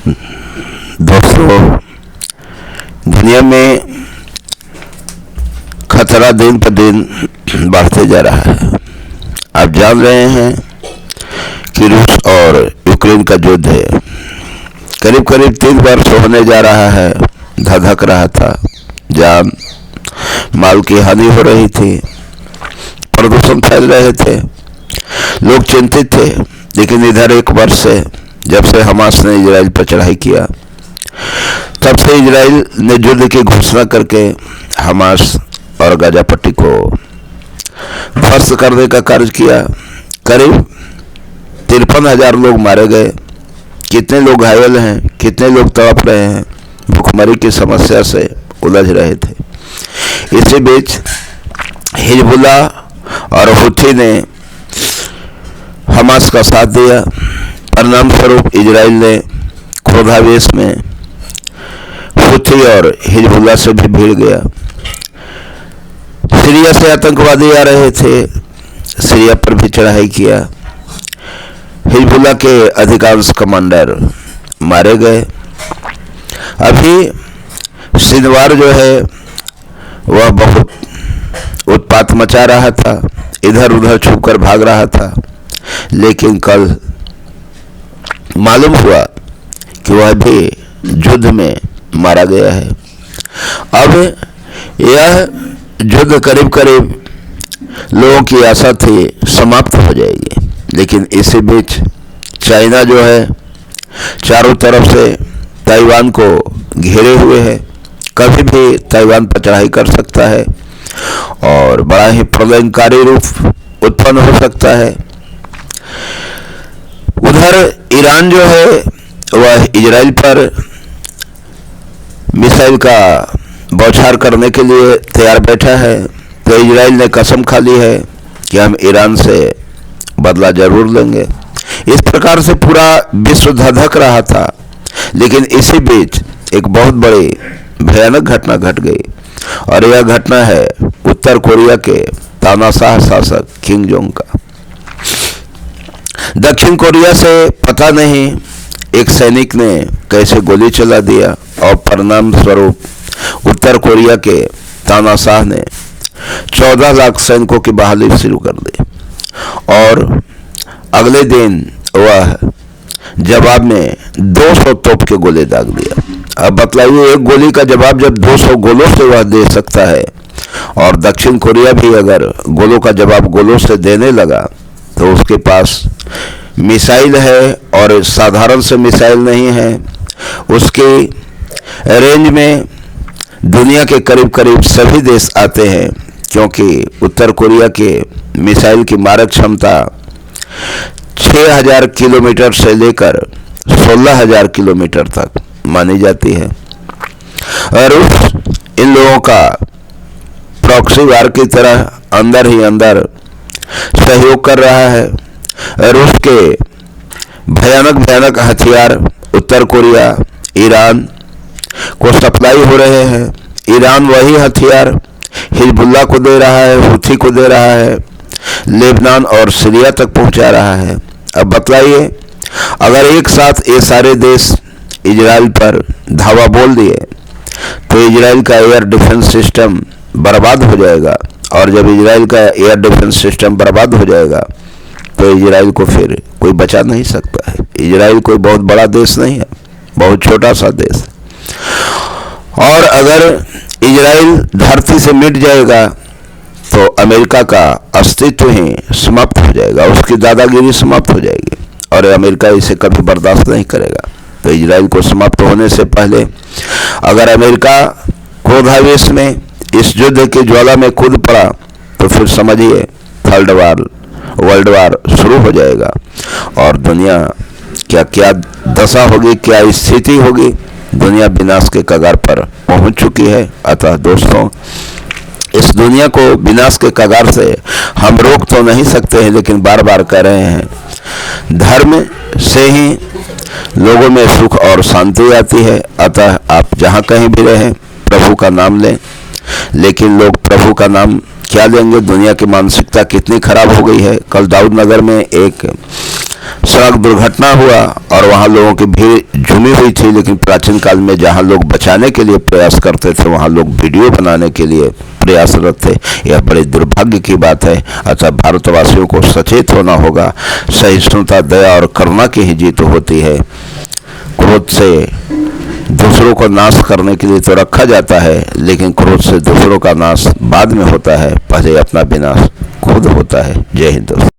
दोस्तों, दुनिया में खतरा दिन पर दिन बढ़ते जा रहा है। आप जान रहे हैं कि रूस और यूक्रेन का युद्ध है। करीब करीब 3 वर्ष होने जा रहा है। धधक रहा था, जान माल की हानि हो रही थी, प्रदूषण फैल रहे थे, लोग चिंतित थे। लेकिन इधर 1 वर्ष से जब से हमास ने इजराइल पर चढ़ाई किया, तब से इजराइल ने युद्ध की घोषणा करके हमास और गाजा पट्टी को ध्वस्त करने का कार्य किया। करीब 53,000 लोग मारे गए। कितने लोग घायल हैं, कितने लोग तड़प रहे हैं, भूखमरी की समस्या से उलझ रहे थे। इसी बीच हिजबुल्लाह और हुथी ने हमास का साथ दिया। परिणाम स्वरूप इजराइल ने क्रोधावेश में हुथी और हिजबुल्लाह से भी भिड़ गया। सीरिया से आतंकवादी आ रहे थे, सीरिया पर भी चढ़ाई किया। हिजबुल्लाह के अधिकांश कमांडर मारे गए। अभी सिनवार जो है वह बहुत उत्पात मचा रहा था, इधर उधर छुपकर भाग रहा था। लेकिन कल मालूम हुआ कि वह भी युद्ध में मारा गया है। अब यह युद्ध करीब करीब लोगों की आशा थी समाप्त हो जाएगी। लेकिन इसी बीच चाइना जो है चारों तरफ से ताइवान को घेरे हुए है। कभी भी ताइवान पर चढ़ाई कर सकता है और बड़ा ही प्रलयंकारी रूप उत्पन्न हो सकता है। उधर ईरान जो है वह इजराइल पर मिसाइल का बौछार करने के लिए तैयार बैठा है। तो इजराइल ने कसम खा ली है कि हम ईरान से बदला जरूर लेंगे। इस प्रकार से पूरा विश्व धधक रहा था। लेकिन इसी बीच एक बहुत बड़ी भयानक घटना घट गई, और यह घटना है उत्तर कोरिया के तानाशाह शासक किम जोंग का। दक्षिण कोरिया से पता नहीं एक सैनिक ने कैसे गोली चला दिया, और परिणाम स्वरूप उत्तर कोरिया के तानाशाह ने 14 लाख सैनिकों की बहाली शुरू कर दी। और अगले दिन वह जवाब में 200 तोप के गोले दाग दिया। अब बतलाइए, एक गोली का जवाब जब 200 गोलों से वह दे सकता है, और दक्षिण कोरिया भी अगर गोलों का जवाब गोलों से देने लगा, तो उसके पास मिसाइल है, और साधारण से मिसाइल नहीं है। उसकी रेंज में दुनिया के करीब करीब सभी देश आते हैं, क्योंकि उत्तर कोरिया के मिसाइल की मारक क्षमता 6,000 किलोमीटर से लेकर 16,000 किलोमीटर तक मानी जाती है। और इन लोगों का प्रॉक्सी वार की तरह अंदर ही अंदर सहयोग कर रहा है। रूस के भयानक हथियार उत्तर कोरिया, ईरान को सप्लाई हो रहे हैं। ईरान वही हथियार हिजबुल्लाह को दे रहा है, हुथी को दे रहा है, लेबनान और सीरिया तक पहुंचा रहा है। अब बतलाइए, अगर एक साथ ये सारे देश इजराइल पर धावा बोल दिए, तो इजराइल का एयर डिफेंस सिस्टम बर्बाद हो जाएगा। और जब इजराइल का एयर डिफेंस सिस्टम बर्बाद हो जाएगा, तो इजराइल को फिर कोई बचा नहीं सकता है। इजराइल कोई बहुत बड़ा देश नहीं है, बहुत छोटा सा देश। और अगर इजराइल धरती से मिट जाएगा, तो अमेरिका का अस्तित्व ही समाप्त हो जाएगा, उसकी दादागिरी समाप्त हो जाएगी, और अमेरिका इसे कभी बर्दाश्त नहीं करेगा। तो इजराइल को समाप्त होने से पहले अगर अमेरिका क्रोधावेश में इस युद्ध की ज्वाला में कूद पड़ा, तो फिर समझिए वर्ल्ड वार शुरू हो जाएगा। और दुनिया क्या दशा होगी, क्या स्थिति होगी। दुनिया विनाश के कगार पर पहुंच चुकी है। अतः दोस्तों, इस दुनिया को विनाश के कगार से हम रोक तो नहीं सकते हैं, लेकिन बार बार कह रहे हैं, धर्म से ही लोगों में सुख और शांति आती है। अतः आप जहाँ कहीं भी रहें, प्रभु का नाम लें। लेकिन लोग प्रभु का नाम क्या लेंगे? दुनिया की मानसिकता कितनी खराब हो गई है। कल दाऊद नगर में एक सड़क दुर्घटना हुआ और वहाँ लोगों की भीड़ जमी हुई थी, लेकिन प्राचीन काल में जहाँ लोग बचाने के लिए प्रयास करते थे वहाँ लोग वीडियो बनाने के लिए प्रयासरत थे। यह बड़े दुर्भाग्य की बात है। अतः भारतवासियों को सचेत होना होगा। सहिष्णुता, दया और करुणा की ही जीत होती है। क्रोध से दूसरों को नाश करने के लिए तो रखा जाता है, लेकिन क्रोध से दूसरों का नाश बाद में होता है, पहले अपना विनाश खुद होता है। जय हिंद दोस्तों।